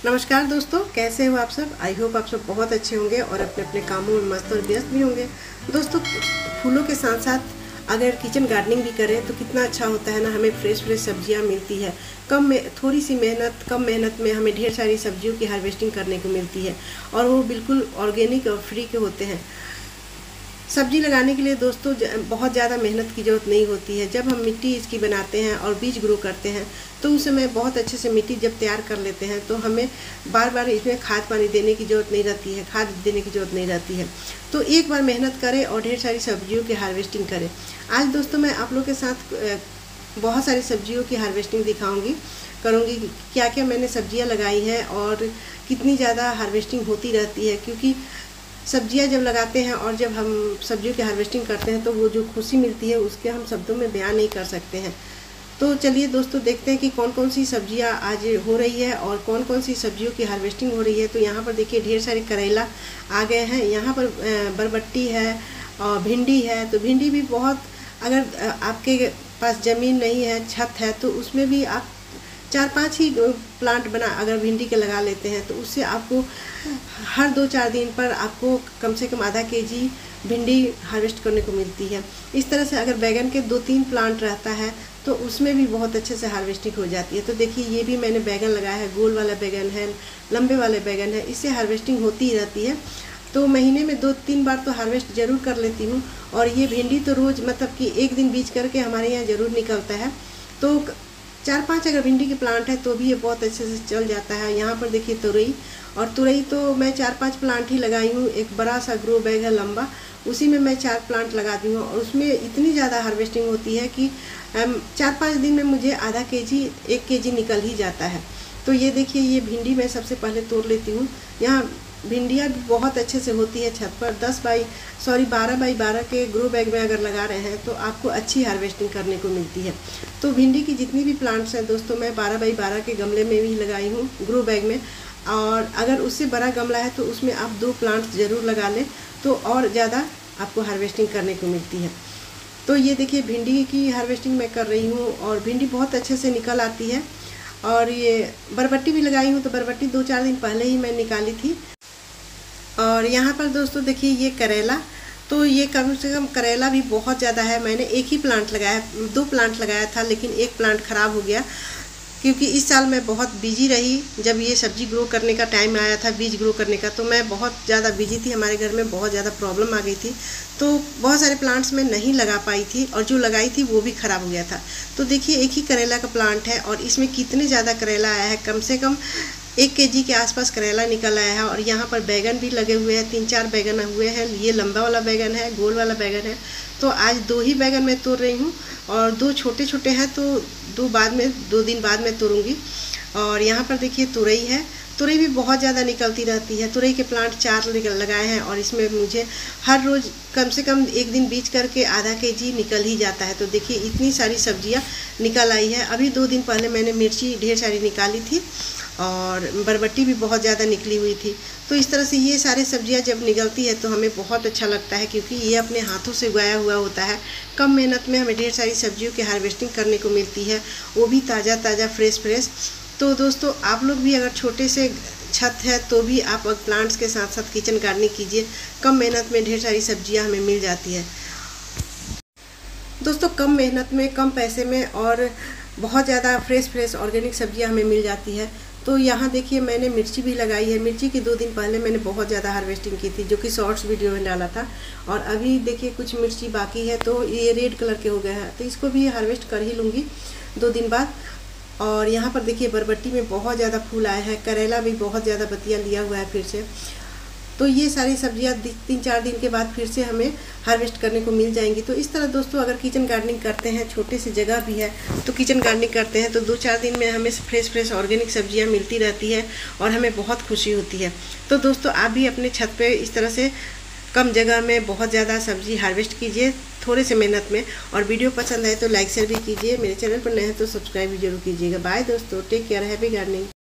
नमस्कार दोस्तों, कैसे हो आप सब। आई होप आप सब बहुत अच्छे होंगे और अपने अपने कामों में मस्त और व्यस्त भी होंगे। दोस्तों, फूलों के साथ साथ अगर किचन गार्डनिंग भी करें तो कितना अच्छा होता है ना। हमें फ्रेश सब्जियां मिलती है। थोड़ी सी कम मेहनत में हमें ढेर सारी सब्जियों की हार्वेस्टिंग करने को मिलती है और वो बिल्कुल ऑर्गेनिक और फ्री के होते हैं। सब्जी लगाने के लिए दोस्तों बहुत ज़्यादा मेहनत की ज़रूरत नहीं होती है। जब हम मिट्टी इसकी बनाते हैं और बीज ग्रो करते हैं तो उस समय बहुत अच्छे से मिट्टी जब तैयार कर लेते हैं तो हमें बार बार इसमें खाद पानी देने की ज़रूरत नहीं रहती है, खाद देने की ज़रूरत नहीं रहती है। तो एक बार मेहनत करें और ढेर सारी सब्जियों की हार्वेस्टिंग करें। आज दोस्तों मैं आप लोग के साथ बहुत सारी सब्जियों की हार्वेस्टिंग करूँगी क्या क्या मैंने सब्जियाँ लगाई हैं और कितनी ज़्यादा हार्वेस्टिंग होती रहती है। क्योंकि सब्जियां जब लगाते हैं और जब हम सब्जियों की हार्वेस्टिंग करते हैं तो वो जो खुशी मिलती है उसके हम शब्दों में बयान नहीं कर सकते हैं। तो चलिए दोस्तों देखते हैं कि कौन कौन सी सब्जियां आज हो रही है और कौन कौन सी सब्जियों की हार्वेस्टिंग हो रही है। तो यहाँ पर देखिए ढेर सारे करेला आ गए हैं। यहाँ पर बरबट्टी है और भिंडी है। तो भिंडी भी बहुत, अगर आपके पास ज़मीन नहीं है, छत है, तो उसमें भी आप 4-5 ही प्लांट अगर भिंडी के लगा लेते हैं तो उससे आपको हर 2-4 दिन पर आपको कम से कम आधा केजी भिंडी हार्वेस्ट करने को मिलती है। इस तरह से अगर बैगन के 2-3 प्लांट रहता है तो उसमें भी बहुत अच्छे से हार्वेस्टिंग हो जाती है। तो देखिए ये भी मैंने बैगन लगाया है, गोल वाला बैगन है, लंबे वाले बैगन है, इससे हार्वेस्टिंग होती ही रहती है। तो महीने में 2-3 बार तो हार्वेस्ट ज़रूर कर लेती हूँ। और ये भिंडी तो रोज़ मतलब कि एक दिन बीज करके हमारे यहाँ ज़रूर निकलता है। तो 4-5 अगर भिंडी के प्लांट है तो भी ये बहुत अच्छे से चल जाता है। यहाँ पर देखिए तुरई तो मैं 4-5 प्लांट ही लगाई हूँ। एक बड़ा सा ग्रो बैग है लंबा, उसी में मैं 4 प्लांट लगाती हूँ और उसमें इतनी ज़्यादा हार्वेस्टिंग होती है कि 4-5 दिन में मुझे आधा केजी 1 केजी निकल ही जाता है। तो ये देखिए ये भिंडी मैं सबसे पहले तोड़ लेती हूँ। यहाँ भिंडियाँ भी बहुत अच्छे से होती है छत पर। 12x12 के ग्रो बैग में अगर लगा रहे हैं तो आपको अच्छी हार्वेस्टिंग करने को मिलती है। तो भिंडी की जितनी भी प्लांट्स हैं दोस्तों मैं 12x12 के गमले में भी लगाई हूँ, ग्रो बैग में। और अगर उससे बड़ा गमला है तो उसमें आप 2 प्लांट्स ज़रूर लगा लें तो और ज़्यादा आपको हार्वेस्टिंग करने को मिलती है। तो ये देखिए भिंडी की हार्वेस्टिंग मैं कर रही हूँ और भिंडी बहुत अच्छे से निकल आती है। और ये बरबट्टी भी लगाई हूँ, तो बरबट्टी 2-4 दिन पहले ही मैं निकाली थी। और यहाँ पर दोस्तों देखिए ये करेला, तो ये कम से कम करेला भी बहुत ज़्यादा है। मैंने एक ही प्लांट लगाया, 2 प्लांट लगाया था, लेकिन एक प्लांट ख़राब हो गया क्योंकि इस साल मैं बहुत बिजी रही। जब ये सब्ज़ी ग्रो करने का टाइम आया था, बीज ग्रो करने का, तो मैं बहुत ज़्यादा बिजी थी। हमारे घर में बहुत ज़्यादा प्रॉब्लम आ गई थी तो बहुत सारे प्लांट्स मैं नहीं लगा पाई थी और जो लगाई थी वो भी ख़राब हो गया था। तो देखिए एक ही करेला का प्लांट है और इसमें कितने ज़्यादा करेला आया है। कम से कम 1 केजी के आसपास करेला निकल आया है। और यहाँ पर बैगन भी लगे हुए हैं, 3-4 बैगन हुए हैं। ये लंबा वाला बैगन है, गोल वाला बैगन है। तो आज 2 ही बैगन मैं तोड़ रही हूँ और 2 छोटे छोटे हैं तो 2 दिन बाद में तोड़ूंगी। और यहाँ पर देखिए तुरई है, तुरई भी बहुत ज़्यादा निकलती रहती है। तुरई के प्लांट 4 लगाए हैं और इसमें मुझे हर रोज़ कम से कम 1 दिन बीज करके आधा केजी निकल ही जाता है। तो देखिए इतनी सारी सब्जियाँ निकल आई है। अभी 2 दिन पहले मैंने मिर्ची ढेर सारी निकाली थी और बरबट्टी भी बहुत ज़्यादा निकली हुई थी। तो इस तरह से ये सारी सब्जियां जब निकलती है तो हमें बहुत अच्छा लगता है क्योंकि ये अपने हाथों से उगाया हुआ होता है। कम मेहनत में हमें ढेर सारी सब्जियों की हार्वेस्टिंग करने को मिलती है, वो भी ताज़ा ताज़ा फ्रेश। तो दोस्तों आप लोग भी अगर छोटे से छत है तो भी आप प्लांट्स के साथ साथ किचन गार्डनिंग कीजिए। कम मेहनत में ढेर सारी सब्जियाँ हमें मिल जाती है दोस्तों। कम मेहनत में, कम पैसे में और बहुत ज़्यादा फ्रेश ऑर्गेनिक सब्जियां हमें मिल जाती है। तो यहाँ देखिए मैंने मिर्ची भी लगाई है। मिर्ची की 2 दिन पहले मैंने बहुत ज़्यादा हार्वेस्टिंग की थी जो कि शॉर्ट्स वीडियो में डाला था। और अभी देखिए कुछ मिर्ची बाकी है तो ये रेड कलर के हो गए हैं, तो इसको भी हार्वेस्ट कर ही लूँगी 2 दिन बाद। और यहाँ पर देखिए बरबट्टी में बहुत ज़्यादा फूल आए हैं, करेला भी बहुत ज़्यादा बतिया लिया हुआ है फिर से। तो ये सारी सब्जियां 3-4 दिन के बाद फिर से हमें हार्वेस्ट करने को मिल जाएंगी। तो इस तरह दोस्तों अगर किचन गार्डनिंग करते हैं, छोटी सी जगह भी है तो किचन गार्डनिंग करते हैं तो 2-4 दिन में हमें फ्रेश ऑर्गेनिक सब्जियां मिलती रहती है और हमें बहुत खुशी होती है। तो दोस्तों आप भी अपने छत पे इस तरह से कम जगह में बहुत ज़्यादा सब्जी हार्वेस्ट कीजिए थोड़े से मेहनत में। और वीडियो पसंद आए तो लाइक शेयर भी कीजिए। मेरे चैनल पर नए हैं तो सब्सक्राइब भी जरूर कीजिएगा। बाय दोस्तों, टेक केयर, हैप्पी गार्डनिंग।